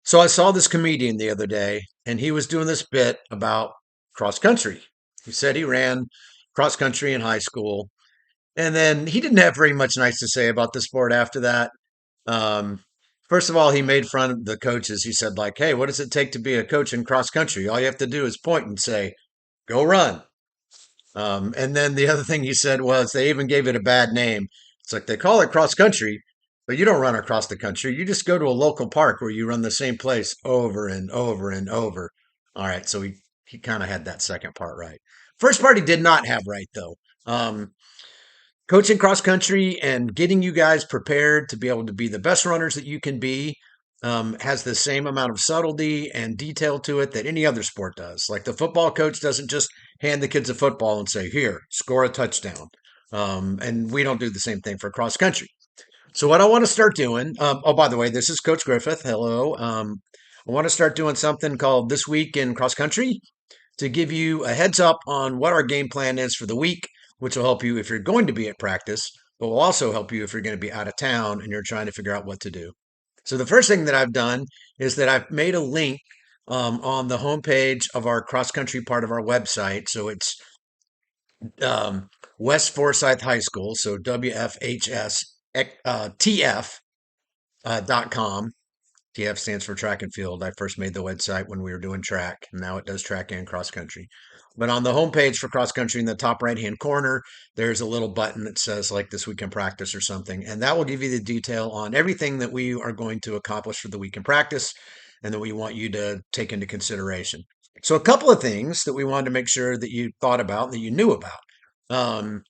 So I saw this comedian the other day, and he was doing this bit about cross country. He said he ran cross country in high school, and then he didn't have very much nice to say about the sport after that. Um, First of all, he made fun of the coaches. He said, like, "Hey, what does it take to be a coach in cross country? All you have to do is point and say, 'Go run.'" And then the other thing he said was they even gave it a bad name. It's like they call it cross country, but you don't run across the country. You just go to a local park where you run the same place over and over and over. All right, so he kind of had that second part right. First part he did not have right though. Um, Coaching cross country and getting you guys prepared to be able to be the best runners that you can be has the same amount of subtlety and detail to it that any other sport does. Like the football coach doesn't just hand the kids a football and say, "Here, score a touchdown." And we don't do the same thing for cross country. So what I want to start doing, oh, by the way, this is Coach Griffith. Hello. I want to start doing something called This Week in Cross Country to give you a heads up on what our game plan is for the week, which will help you if you're going to be at practice, but will also help you if you're going to be out of town and you're trying to figure out what to do. So the first thing that I've done is that I've made a link on the homepage of our cross country part of our website. So it's West Forsyth High School, so WFHS TF.com. TF stands for track and field. I first made the website when we were doing track, and now it does track and cross country. But on the homepage for cross country in the top right hand corner, there's a little button that says like this week in practice or something. And that will give you the detail on everything that we are going to accomplish for the week in practice and that we want you to take into consideration. So, a couple of things that we wanted to make sure that you thought about, that you knew about. Um,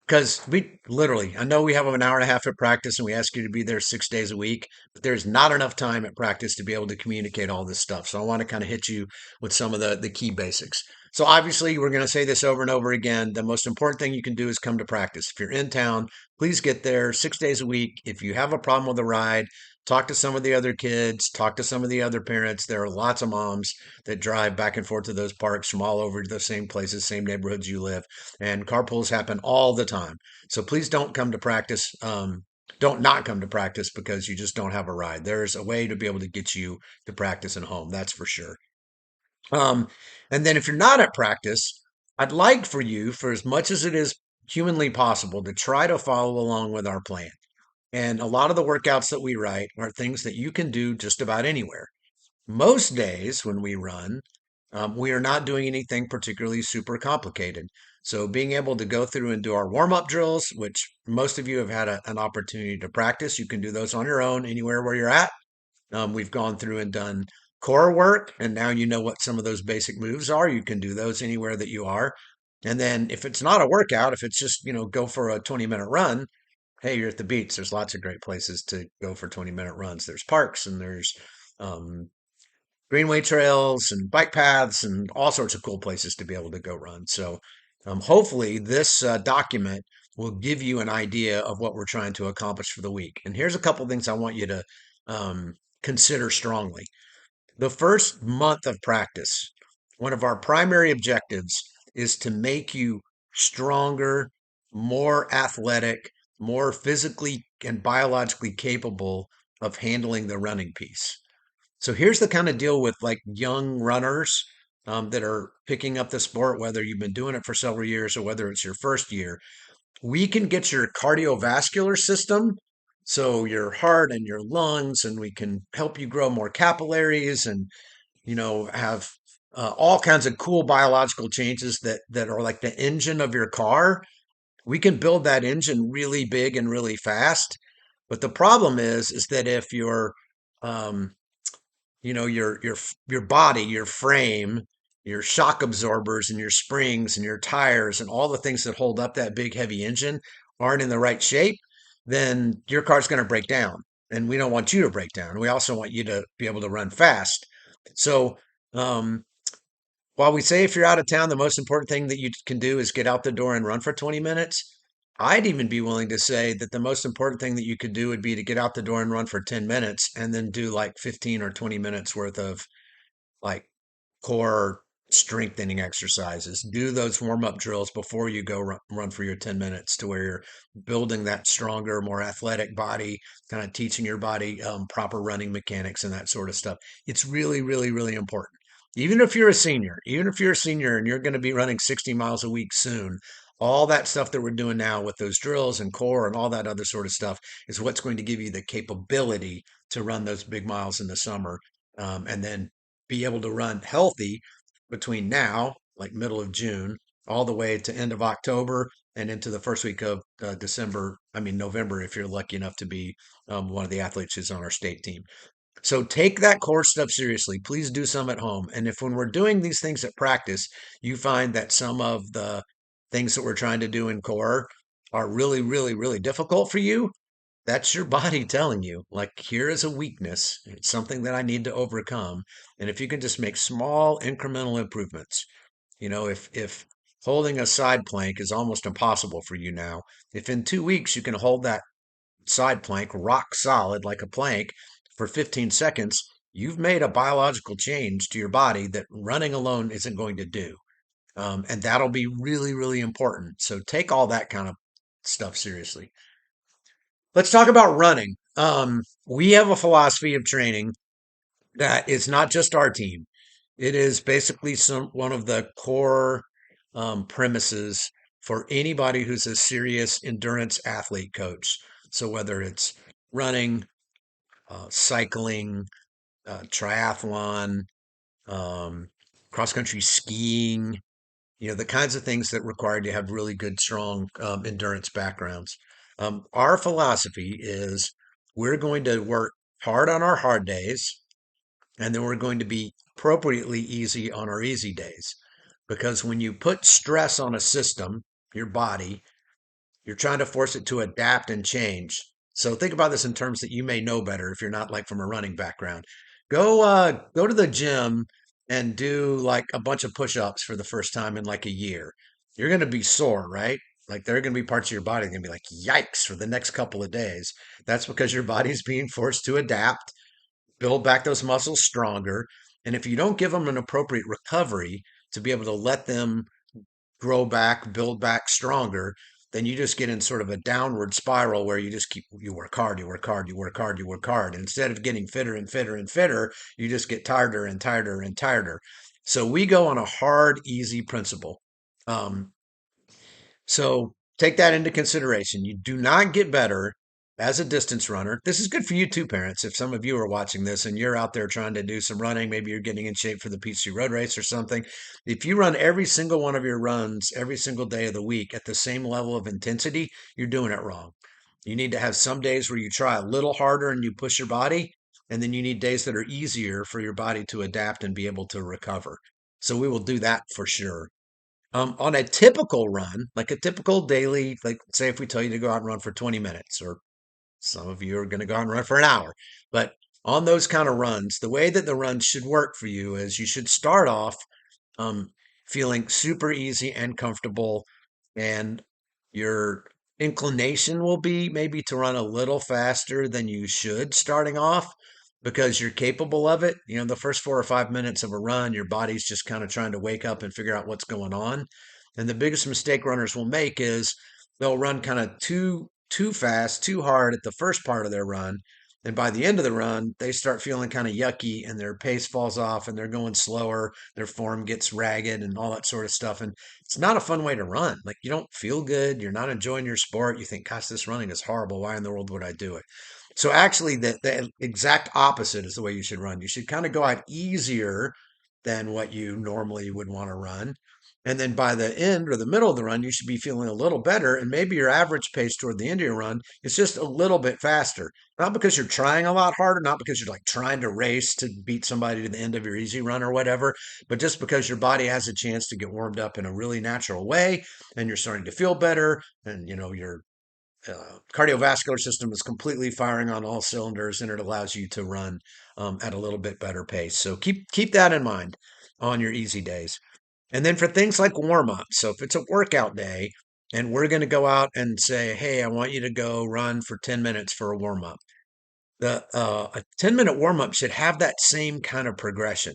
because we literally, I know we have an hour and a half at practice and we ask you to be there 6 days a week, but there's not enough time at practice to be able to communicate all this stuff. So I want to kind of hit you with some of the key basics. So obviously, we're going to say this over and over again. The most important thing you can do is come to practice. If you're in town, please get there 6 days a week. If you have a problem with a ride, talk to some of the other kids, talk to some of the other parents. There are lots of moms that drive back and forth to those parks from all over the same places, same neighborhoods you live, and carpools happen all the time. So please don't come to practice. Don't not come to practice because you just don't have a ride. There's a way to be able to get you to practice at home. That's for sure. Um, and then if you're not at practice, I'd like for you, for as much as it is humanly possible, to try to follow along with our plan. And a lot of the workouts that we write are things that you can do just about anywhere. Most days when we run, we are not doing anything particularly super complicated. So being able to go through and do our warm-up drills, which most of you have had an opportunity to practice, you can do those on your own anywhere where you're at. We've gone through and done core work, and now you know what some of those basic moves are. You can do those anywhere that you are. And then if it's not a workout, if it's just, go for a 20-minute run, hey, you're at the beach. There's lots of great places to go for 20-minute runs. There's parks and there's um, greenway trails and bike paths and all sorts of cool places to be able to go run. So hopefully this document will give you an idea of what we're trying to accomplish for the week. And here's a couple things I want you to um, consider strongly. The first month of practice, one of our primary objectives is to make you stronger, more athletic, more physically and biologically capable of handling the running piece. So here's the kind of deal with like young runners that are picking up the sport, whether you've been doing it for several years or whether it's your first year. We can get your cardiovascular system, so your heart and your lungs, and we can help you grow more capillaries and have all kinds of cool biological changes that are like the engine of your car. We can build that engine really big and really fast. But the problem is that if um, your body, your frame, your shock absorbers and your springs and your tires and all the things that hold up that big heavy engine aren't in the right shape, then your car's going to break down. And we don't want you to break down. We also want you to be able to run fast. So um, while we say if you're out of town, the most important thing that you can do is get out the door and run for 20 minutes. I'd even be willing to say that the most important thing that you could do would be to get out the door and run for 10 minutes and then do like 15 or 20 minutes worth of like core strengthening exercises. Do those warm up drills before you go run for your 10 minutes to where you're building that stronger, more athletic body, kind of teaching your body proper running mechanics and that sort of stuff. It's really, really, really important. Even if you're a senior and you're going to be running 60 miles a week soon, all that stuff that we're doing now with those drills and core and all that other sort of stuff is what's going to give you the capability to run those big miles in the summer, and then be able to run healthy between now, like middle of June, all the way to end of October and into the first week of December. I mean, November, if you're lucky enough to be one of the athletes who's on our state team. So take that core stuff seriously. Please do some at home. And if when we're doing these things at practice, you find that some of the things that we're trying to do in core are really, really, really difficult for you, that's your body telling you, like, here is a weakness. It's something that I need to overcome. And if you can just make small incremental improvements, if holding a side plank is almost impossible for you now, if in 2 weeks you can hold that side plank rock solid like a plank for 15 seconds, you've made a biological change to your body that running alone isn't going to do. And that'll be really, really important. So take all that kind of stuff seriously. Let's talk about running. We have a philosophy of training that is not just our team. It is basically one of the core premises for anybody who's a serious endurance athlete coach. So whether it's running, cycling, triathlon, um, cross country skiing, the kinds of things that require to have really good, strong endurance backgrounds. Our philosophy is we're going to work hard on our hard days, and then we're going to be appropriately easy on our easy days. Because when you put stress on a system, your body, you're trying to force it to adapt and change. So think about this in terms that you may know better if you're not like from a running background. Go to the gym and do like a bunch of push-ups for the first time in like a year. You're going to be sore, right? Like there are going to be parts of your body that are going to be like yikes for the next couple of days. That's because your body's being forced to adapt, build back those muscles stronger, and if you don't give them an appropriate recovery to be able to let them grow back, build back stronger, then you just get in sort of a downward spiral where you work hard, you work hard, you work hard, you work hard. And instead of getting fitter and fitter and fitter, you just get tireder and tireder and tireder. So we go on a hard, easy principle. Um, so take that into consideration. You do not get better as a distance runner. This is good for you too, parents. If some of you are watching this and you're out there trying to do some running, maybe you're getting in shape for the PC road race or something. If you run every single one of your runs every single day of the week at the same level of intensity, you're doing it wrong. You need to have some days where you try a little harder and you push your body, and then you need days that are easier for your body to adapt and be able to recover. So we will do that for sure. On a typical run, like a typical daily, like say if we tell you to go out and run for 20 minutes, or some of you are going to go out and run for an hour, but on those kind of runs, the way that the run should work for you is you should start off um, feeling super easy and comfortable. And your inclination will be maybe to run a little faster than you should starting off because you're capable of it. The first 4 or 5 minutes of a run, your body's just kind of trying to wake up and figure out what's going on. And the biggest mistake runners will make is they'll run kind of too fast, too hard at the first part of their run. And by the end of the run, they start feeling kind of yucky and their pace falls off and they're going slower. Their form gets ragged and all that sort of stuff. And it's not a fun way to run. Like you don't feel good. You're not enjoying your sport. You think, gosh, this running is horrible. Why in the world would I do it? So actually, the exact opposite is the way you should run. You should kind of go out easier than what you normally would want to run. And then by the end or the middle of the run, you should be feeling a little better. And maybe your average pace toward the end of your run is just a little bit faster. Not because you're trying a lot harder, not because you're like trying to race to beat somebody to the end of your easy run or whatever, but just because your body has a chance to get warmed up in a really natural way and you're starting to feel better and your cardiovascular system is completely firing on all cylinders and it allows you to run at a little bit better pace. So keep that in mind on your easy days. And then for things like warm up, so if it's a workout day and we're going to go out and say, hey, I want you to go run for 10 minutes for a warm up. A 10-minute warm up should have that same kind of progression.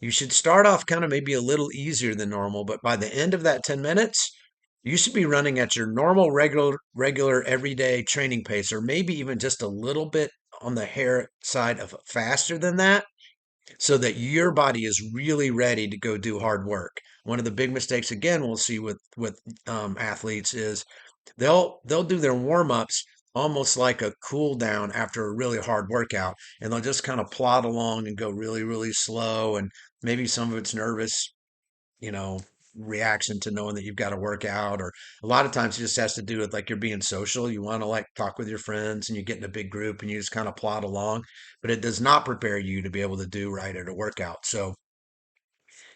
you should start off kind of maybe a little easier than normal, but by the end of that 10 minutes, you should be running at your normal, regular, everyday training pace, or maybe even just a little bit on the hair side of faster than that, so that your body is really ready to go do hard work. One of the big mistakes, again, we'll see with athletes is they'll do their warm-ups almost like a cool down after a really hard workout, and they'll just kind of plod along and go really, really slow, and maybe some of it's nervous, you know, reaction to knowing that you've got to work out, or a lot of times it just has to do with like you're being social. You want to like talk with your friends and you get in a big group and you just kind of plod along, but it does not prepare you to be able to do right at a workout. So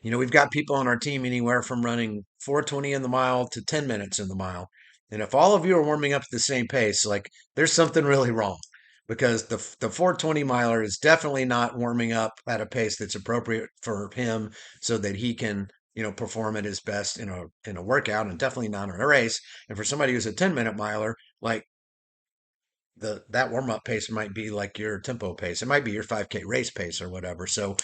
we've got people on our team anywhere from running 4:20 in the mile to 10 minutes in the mile. And if all of you are warming up at the same pace, like there's something really wrong, because the 4:20 miler is definitely not warming up at a pace that's appropriate for him so that he can, perform at his best in a workout, and definitely not in a race. And for somebody who's a 10-minute miler, like that warm up pace might be like your tempo pace. It might be your 5K race pace or whatever. So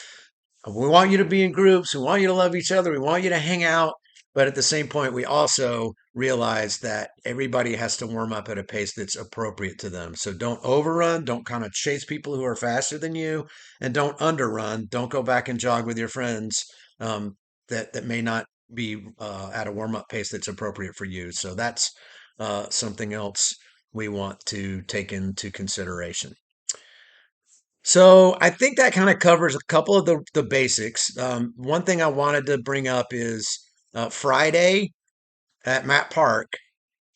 we want you to be in groups. We want you to love each other. We want you to hang out. But at the same point, we also realize that everybody has to warm up at a pace that's appropriate to them. So don't overrun. Don't kind of chase people who are faster than you, and don't underrun. Don't go back and jog with your friends that may not be at a warm up pace that's appropriate for you. So that's something else we want to take into consideration. So I think that kind of covers a couple of the basics. One thing I wanted to bring up is Friday at Matt Park.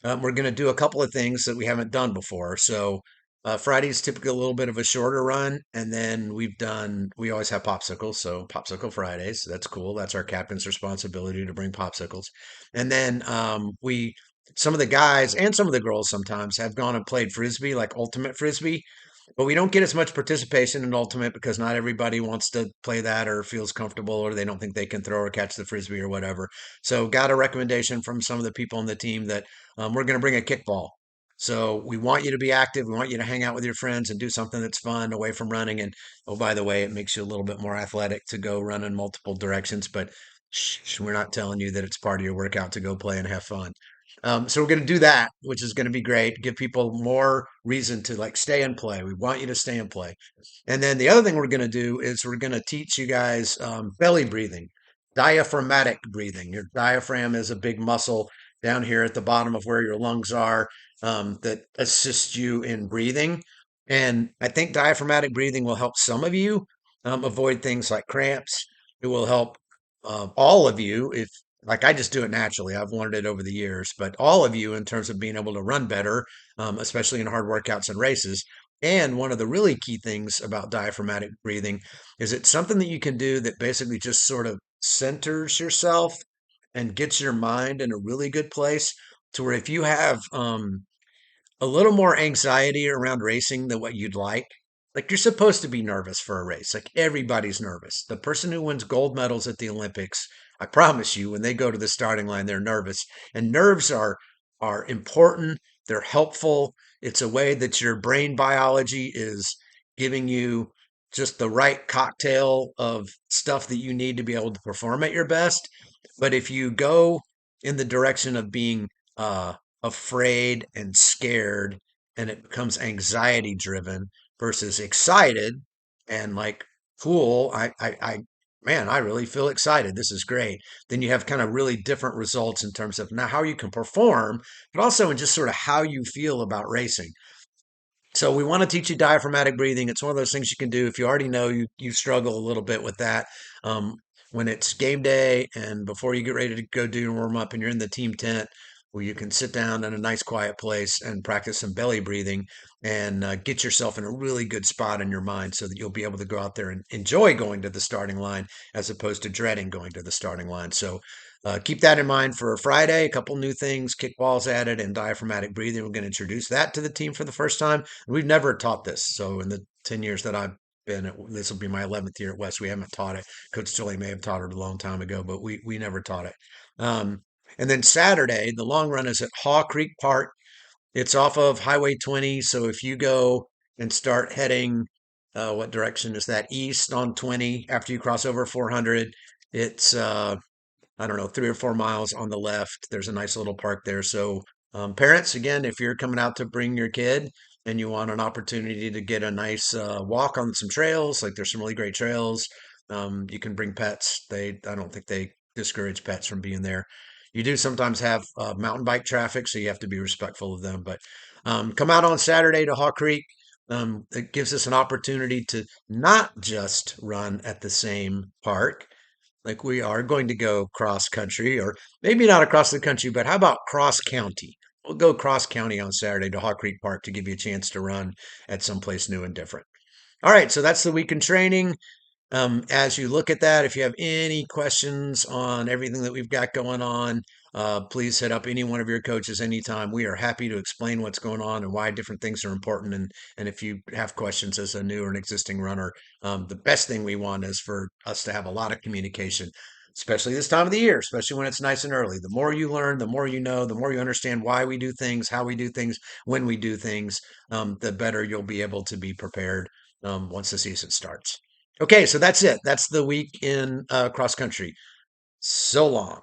We're going to do a couple of things that we haven't done before. So Friday is typically a little bit of a shorter run, and then we always have popsicles, so popsicle Fridays. That's cool. That's our captain's responsibility to bring popsicles. And then some of the guys and some of the girls sometimes have gone and played frisbee, like ultimate frisbee. But we don't get as much participation in Ultimate because not everybody wants to play that or feels comfortable, or they don't think they can throw or catch the frisbee or whatever. So, got a recommendation from some of the people on the team that we're going to bring a kickball. So, we want you to be active. We want you to hang out with your friends and do something that's fun away from running. And oh, by the way, it makes you a little bit more athletic to go run in multiple directions. But we're not telling you that it's part of your workout to go play and have fun. So we're going to do that, which is going to be great. Give people more reason to like stay and play. We want you to stay and play. And then the other thing we're going to do is we're going to teach you guys belly breathing, diaphragmatic breathing. Your diaphragm is a big muscle down here at the bottom of where your lungs are, that assists you in breathing. And I think diaphragmatic breathing will help some of you avoid things like cramps. It will help all of you if like I just do it naturally. I've learned it over the years, but all of you in terms of being able to run better, especially in hard workouts and races. And one of the really key things about diaphragmatic breathing is it's something that you can do that basically just sort of centers yourself and gets your mind in a really good place, to where if you have a little more anxiety around racing than what you'd like you're supposed to be nervous for a race. Like everybody's nervous. The person who wins gold medals at the Olympics, I promise you, when they go to the starting line, they're nervous. And nerves are important. They're helpful. It's a way that your brain biology is giving you just the right cocktail of stuff that you need to be able to perform at your best. But if you go in the direction of being afraid and scared, and it becomes anxiety driven versus excited and like, cool, man, I really feel excited. This is great. Then you have kind of really different results in terms of now how you can perform, but also in just sort of how you feel about racing. So we want to teach you diaphragmatic breathing. It's one of those things you can do if you already know you struggle a little bit with that. Um, when it's game day and before you get ready to go do your warm up and you're in the team tent, where you can sit down in a nice quiet place and practice some belly breathing, and get yourself in a really good spot in your mind so that you'll be able to go out there and enjoy going to the starting line as opposed to dreading going to the starting line. So keep that in mind for Friday. A couple new things, kickballs added, and diaphragmatic breathing. We're going to introduce that to the team for the first time. We've never taught this. So in the 10 years that I've been at, this will be my 11th year at West, we haven't taught it. Coach Stilley may have taught it a long time ago, but we never taught it. Um, and then Saturday, the long run is at Haw Creek Park. It's off of Highway 20. So if you go and start heading what direction is that? East on 20 after you cross over 400. It's I don't know, 3 or 4 miles on the left. There's a nice little park there. So, parents, again, if you're coming out to bring your kid and you want an opportunity to get a nice walk on some trails, like there's some really great trails, you can bring pets. I don't think they discourage pets from being there. You do sometimes have mountain bike traffic, so you have to be respectful of them. But come out on Saturday to Haw Creek. It gives us an opportunity to not just run at the same park, like we are going to go cross country, or maybe not across the country, but how about cross county? We'll go cross county on Saturday to Haw Creek Park to give you a chance to run at someplace new and different. All right, so that's the week in training. As you look at that, if you have any questions on everything that we've got going on, please hit up any one of your coaches anytime. We are happy to explain what's going on and why different things are important. And if you have questions as a new or an existing runner, the best thing we want is for us to have a lot of communication, especially this time of the year, especially when it's nice and early. The more you learn, the more you know, the more you understand why we do things, how we do things, when we do things, the better you'll be able to be prepared once the season starts. Okay, so that's it. That's the week in cross country. So long.